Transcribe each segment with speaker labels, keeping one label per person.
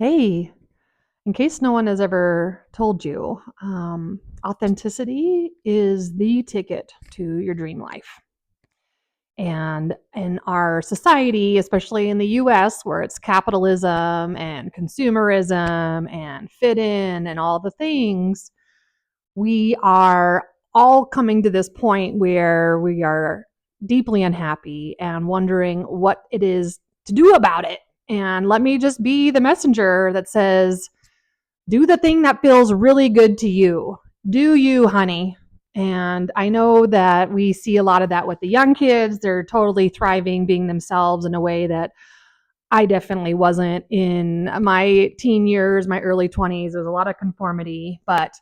Speaker 1: Hey, in case no one has ever told you, authenticity is the ticket to your dream life. And in our society, especially in the US, where it's capitalism and consumerism and fit in and all the things, we are all coming to this point where we are deeply unhappy and wondering what it is to do about it. And let me just be the messenger that says, do the thing that feels really good to you. Do you, honey? And I know that we see a lot of that with the young kids. They're totally thriving, being themselves in a way that I definitely wasn't in my teen years, my early 20s. There's a lot of conformity. But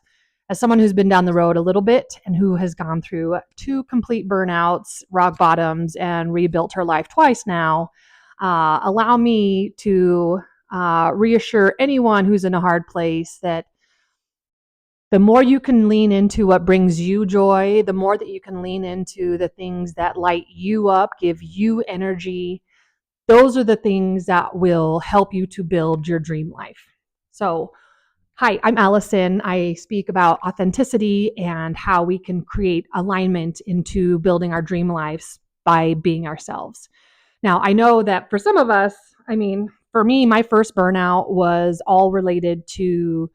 Speaker 1: as someone who's been down the road a little bit and who has gone through two complete burnouts, rock bottoms, and rebuilt her life twice now, allow me to reassure anyone who's in a hard place that the more you can lean into what brings you joy, the more that you can lean into the things that light you up, give you energy, those are the things that will help you to build your dream life. So, hi, I'm Allison. I speak about authenticity and how we can create alignment into building our dream lives by being ourselves. Now, I know that for some of us, for me, my first burnout was all related to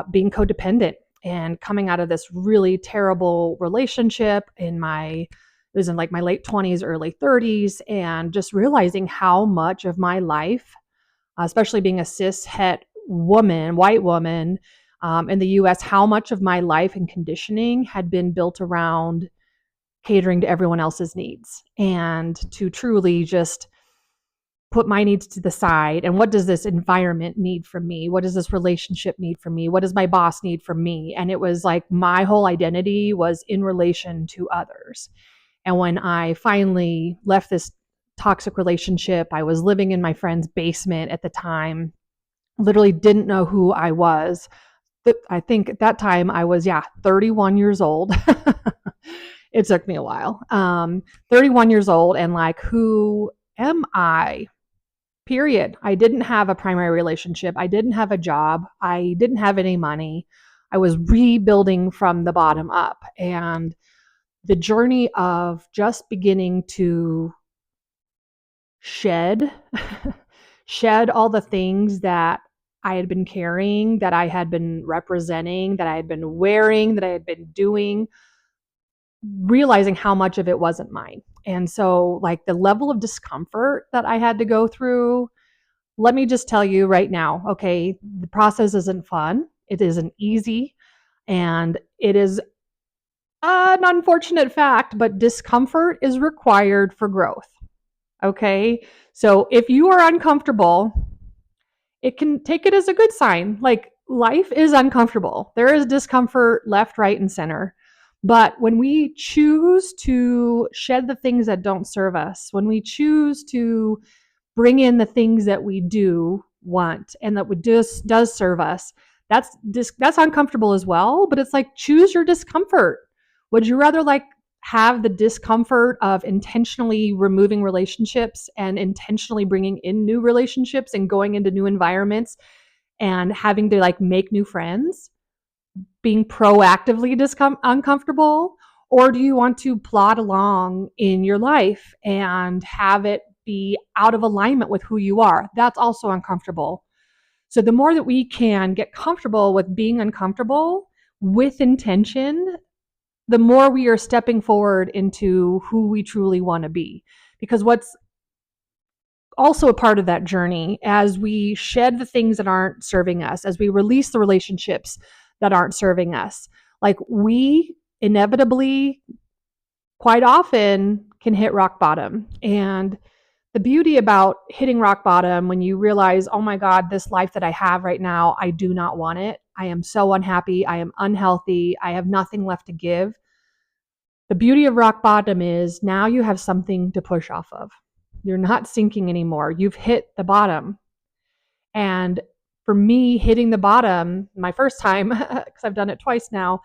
Speaker 1: being codependent and coming out of this really terrible relationship it was in like my late 20s, early 30s, and just realizing how much of my life, especially being a cis het woman, white woman in the US, how much of my life and conditioning had been built around catering to everyone else's needs and to truly just put my needs to the side. And what does this environment need from me? What does this relationship need from me? What does my boss need from me? And it was like my whole identity was in relation to others. And when I finally left this toxic relationship, I was living in my friend's basement at the time, literally didn't know who I was. I think at that time I was, 31 years old. It took me a while. 31 years old, and like, who am I? Period. I didn't have a primary relationship. I didn't have a job. I didn't have any money. I was rebuilding from the bottom up. And the journey of just beginning to shed, shed all the things that I had been carrying, that I had been representing, that I had been wearing, that I had been doing, realizing how much of it wasn't mine. And so, like, the level of discomfort that I had to go through, let me just tell you right now, okay, the process isn't fun. It isn't easy. And it is an unfortunate fact, but discomfort is required for growth. Okay. So if you are uncomfortable, it can take it as a good sign. Like, life is uncomfortable. There is discomfort left, right, and center. But when we choose to shed the things that don't serve us, when we choose to bring in the things that we do want and that would does serve us, that's uncomfortable as well. But it's like, choose your discomfort. Would you rather like have the discomfort of intentionally removing relationships and intentionally bringing in new relationships and going into new environments and having to like make new friends, being proactively uncomfortable? Or do you want to plod along in your life and have it be out of alignment with who you are? That's also uncomfortable. So the more that we can get comfortable with being uncomfortable with intention, the more we are stepping forward into who we truly want to be. Because what's also a part of that journey, as we shed the things that aren't serving us, as we release the relationships that aren't serving us, like, we inevitably, quite often, can hit rock bottom. And the beauty about hitting rock bottom, when you realize, oh my God, this life that I have right now, I do not want it. I am so unhappy. I am unhealthy. I have nothing left to give. The beauty of rock bottom is now you have something to push off of. You're not sinking anymore. You've hit the bottom. And for me, hitting the bottom, my first time, because I've done it twice now,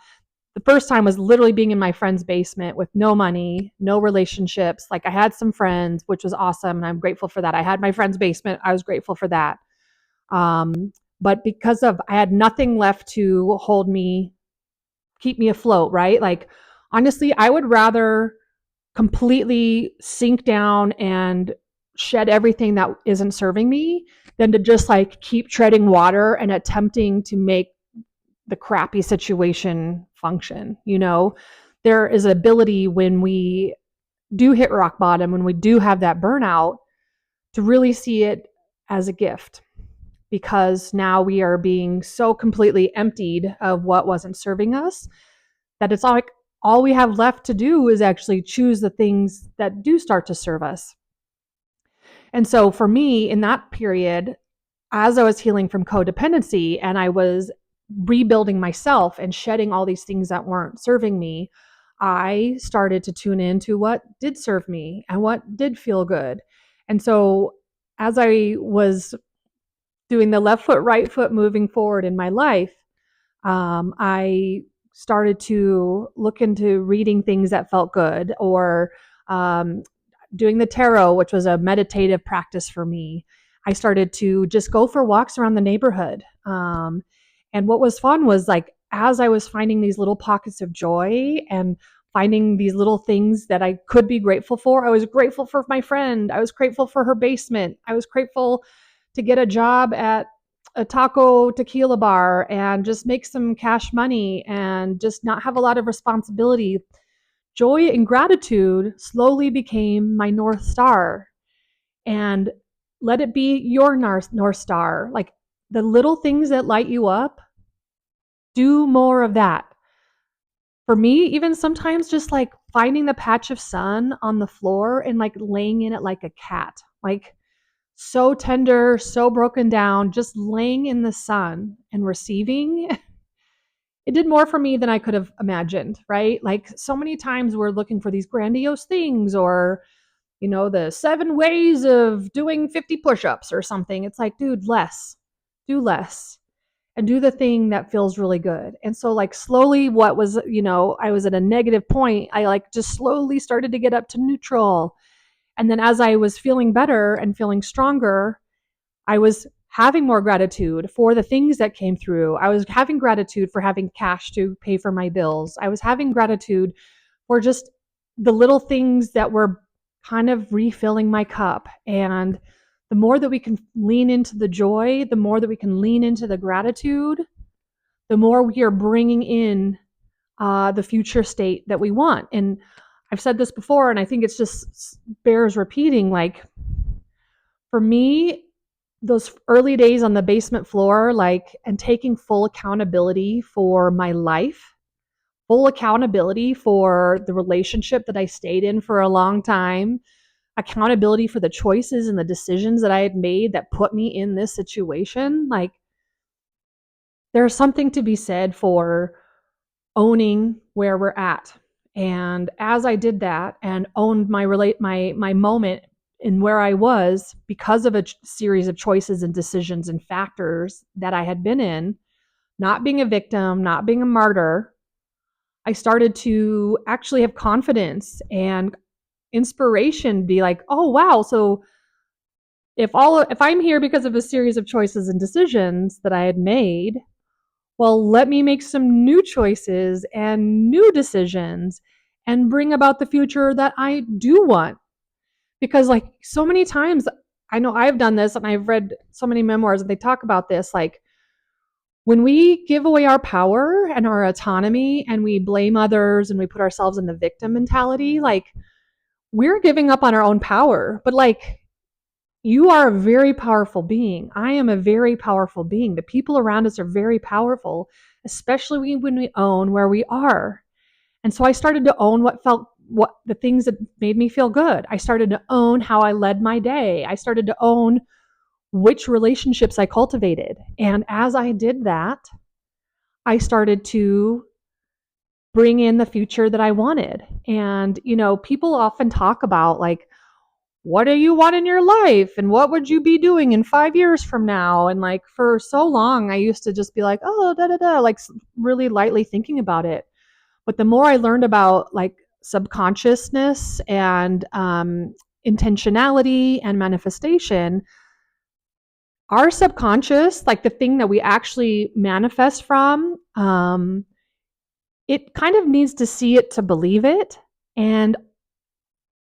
Speaker 1: the first time was literally being in my friend's basement with no money, no relationships. Like, I had some friends, which was awesome, and I'm grateful for that. I had my friend's basement. I was grateful for that. But because of I had nothing left to hold me, keep me afloat, right? Like honestly, I would rather completely sink down and shed everything that isn't serving me than to just like keep treading water and attempting to make the crappy situation function. There is ability when we do hit rock bottom, when we do have that burnout, to really see it as a gift, because now we are being so completely emptied of what wasn't serving us that it's like all we have left to do is actually choose the things that do start to serve us. And so for me in that period, as I was healing from codependency and I was rebuilding myself and shedding all these things that weren't serving me, I started to tune into what did serve me and what did feel good. And so as I was doing the left foot, right foot moving forward in my life, I started to look into reading things that felt good, or um, doing the tarot, which was a meditative practice for me. I started to just go for walks around the neighborhood. And what was fun was like, as I was finding these little pockets of joy and finding these little things that I could be grateful for, I was grateful for my friend. I was grateful for her basement. I was grateful to get a job at a taco tequila bar and just make some cash money and just not have a lot of responsibility. Joy and gratitude slowly became my North Star. And let it be your North Star. Like the little things that light you up, do more of that. For me, even sometimes just like finding the patch of sun on the floor and like laying in it like a cat. Like so tender, so broken down, just laying in the sun and receiving. It did more for me than I could have imagined, right? Like so many times we're looking for these grandiose things, or the 7 ways of doing 50 push-ups or something. It's like, dude, do less and do the thing that feels really good. And so like slowly what was, I was at a negative point. I like just slowly started to get up to neutral. And then as I was feeling better and feeling stronger, I was having more gratitude for the things that came through. I was having gratitude for having cash to pay for my bills. I was having gratitude for just the little things that were kind of refilling my cup. And the more that we can lean into the joy, the more that we can lean into the gratitude, the more we are bringing in the future state that we want. And I've said this before, and I think it's just bears repeating. Like for me, those early days on the basement floor, like, and taking full accountability for my life, full accountability for the relationship that I stayed in for a long time, accountability for the choices and the decisions that I had made that put me in this situation. Like, there's something to be said for owning where we're at. And as I did that and owned my moment in where I was because of a series of choices and decisions and factors that I had been in, not being a victim, not being a martyr, I started to actually have confidence and inspiration, be like, oh wow, so if I'm here because of a series of choices and decisions that I had made, well, let me make some new choices and new decisions and bring about the future that I do want. Because, like, so many times, I know I've done this and I've read so many memoirs and they talk about this. Like, when we give away our power and our autonomy and we blame others and we put ourselves in the victim mentality, like, we're giving up on our own power. But, like, you are a very powerful being. I am a very powerful being. The people around us are very powerful, especially when we own where we are. And so I started to own what the things that made me feel good. I started to own how I led my day. I started to own which relationships I cultivated. And as I did that, I started to bring in the future that I wanted. And, people often talk about like, what do you want in your life? And what would you be doing in 5 years from now? And like for so long, I used to just be like, oh, da da da, like really lightly thinking about it. But the more I learned about like subconsciousness and intentionality and manifestation, our subconscious, like the thing that we actually manifest from, it kind of needs to see it to believe it. And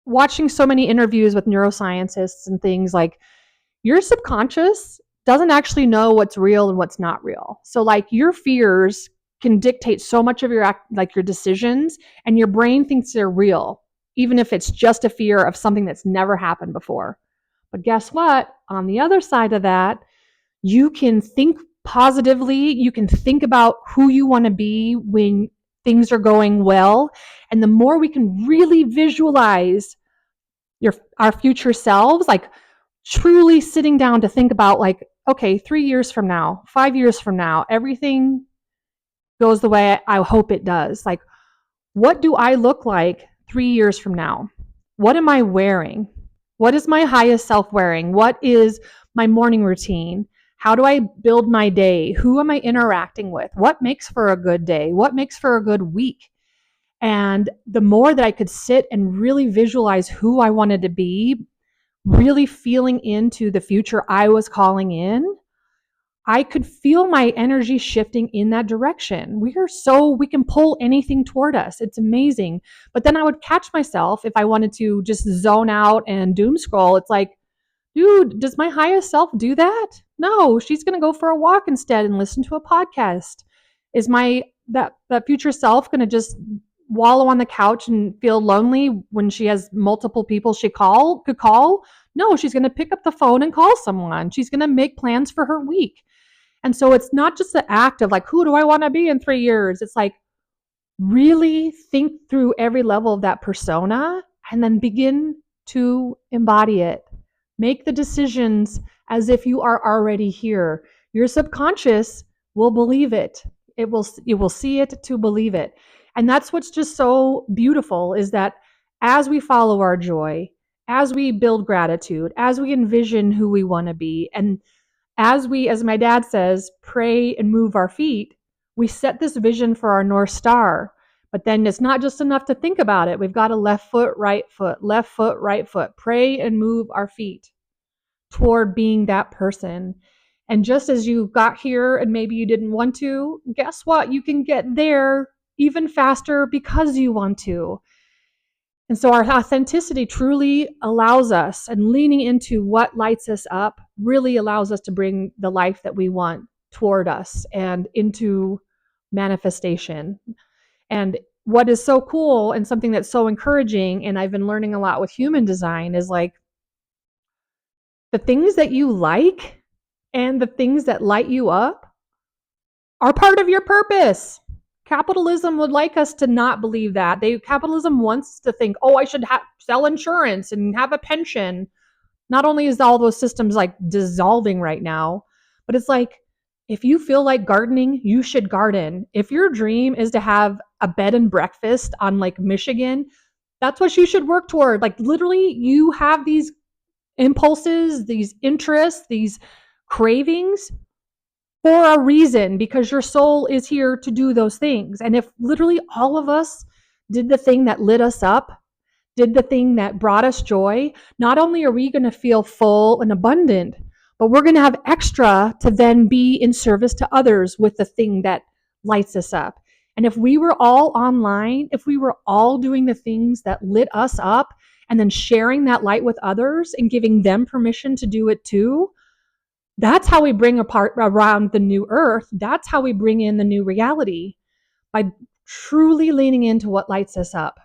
Speaker 1: watching so many interviews with neuroscientists and things, like your subconscious doesn't actually know what's real and what's not real. So like your fears can dictate so much of your decisions, and your brain thinks they're real, even if it's just a fear of something that's never happened before. But guess what? On the other side of that, you can think positively. You can think about who you want to be when things are going well. And the more we can really visualize our future selves, like truly sitting down to think about, like, okay, 3 years from now, 5 years from now, everything goes the way I hope it does. Like, what do I look like 3 years from now? What am I wearing? What is my highest self wearing? What is my morning routine? How do I build my day? Who am I interacting with? What makes for a good day? What makes for a good week? And the more that I could sit and really visualize who I wanted to be, really feeling into the future I was calling in, I could feel my energy shifting in that direction. We can pull anything toward us. It's amazing. But then I would catch myself if I wanted to just zone out and doom scroll. It's like, dude, does my highest self do that? No, she's going to go for a walk instead and listen to a podcast. Is my that future self going to just wallow on the couch and feel lonely when she has multiple people she could call? No, she's going to pick up the phone and call someone. She's going to make plans for her week. And so it's not just the act of like, who do I want to be in 3 years? It's like, really think through every level of that persona and then begin to embody it. Make the decisions as if you are already here. Your subconscious will believe it. You will see it to believe it. And that's what's just so beautiful, is that as we follow our joy, as we build gratitude, as we envision who we want to be, and as we, as my dad says, pray and move our feet, we set this vision for our North Star. But then it's not just enough to think about it. We've got a left foot, right foot, left foot, right foot. Pray and move our feet toward being that person. And just as you got here and maybe you didn't want to, guess what? You can get there even faster because you want to. And so our authenticity truly allows us, and leaning into what lights us up really allows us to bring the life that we want toward us and into manifestation. And what is so cool and something that's so encouraging, and I've been learning a lot with human design, is like the things that you like and the things that light you up are part of your purpose. Capitalism would like us to not believe that. Capitalism wants to think, oh, I should sell insurance and have a pension. Not only is all those systems like dissolving right now, but it's like, if you feel like gardening, you should garden. If your dream is to have a bed and breakfast on like Michigan, that's what you should work toward. Like literally, you have these impulses, these interests, these cravings for a reason, because your soul is here to do those things. And if literally all of us did the thing that lit us up, did the thing that brought us joy, not only are we going to feel full and abundant, but we're going to have extra to then be in service to others with the thing that lights us up. And if we were all online, if we were all doing the things that lit us up and then sharing that light with others and giving them permission to do it too, that's how we bring apart around the new earth. That's how we bring in the new reality, by truly leaning into what lights us up.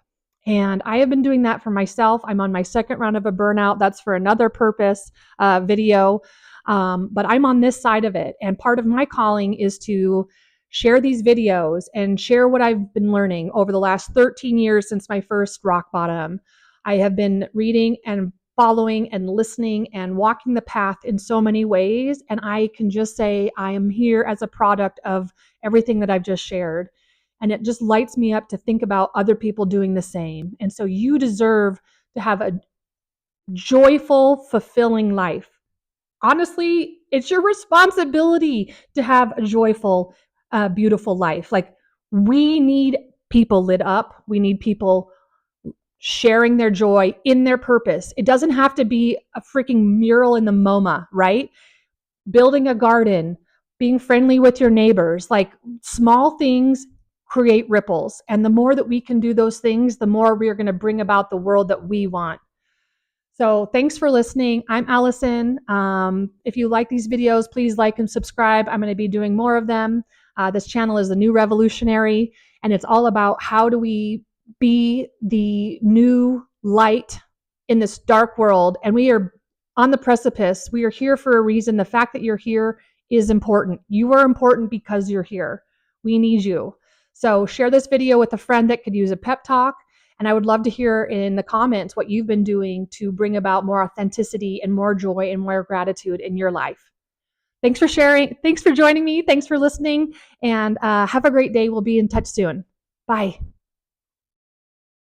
Speaker 1: And I have been doing that for myself. I'm on my second round of a burnout. That's for another purpose video. But I'm on this side of it. And part of my calling is to share these videos and share what I've been learning over the last 13 years since my first rock bottom. I have been reading and following and listening and walking the path in so many ways. And I can just say I am here as a product of everything that I've just shared. And it just lights me up to think about other people doing the same. And so you deserve to have a joyful, fulfilling life. Honestly, it's your responsibility to have a joyful, beautiful life. Like, we need people lit up. We need people sharing their joy in their purpose. It doesn't have to be a freaking mural in the MoMA, right? building a garden, being friendly with your neighbors. Like, small things create ripples. And the more that we can do those things, the more we are going to bring about the world that we want. So thanks for listening. I'm Allison. If you like these videos, please like and subscribe. I'm going to be doing more of them. This channel is The New Revolutionary, and it's all about how do we be the new light in this dark world. And we are on the precipice. We are here for a reason. The fact that you're here is important. You are important because you're here. We need you. So share this video with a friend that could use a pep talk. And I would love to hear in the comments what you've been doing to bring about more authenticity and more joy and more gratitude in your life. Thanks for sharing. Thanks for joining me. Thanks for listening. And have a great day. We'll be in touch soon. Bye.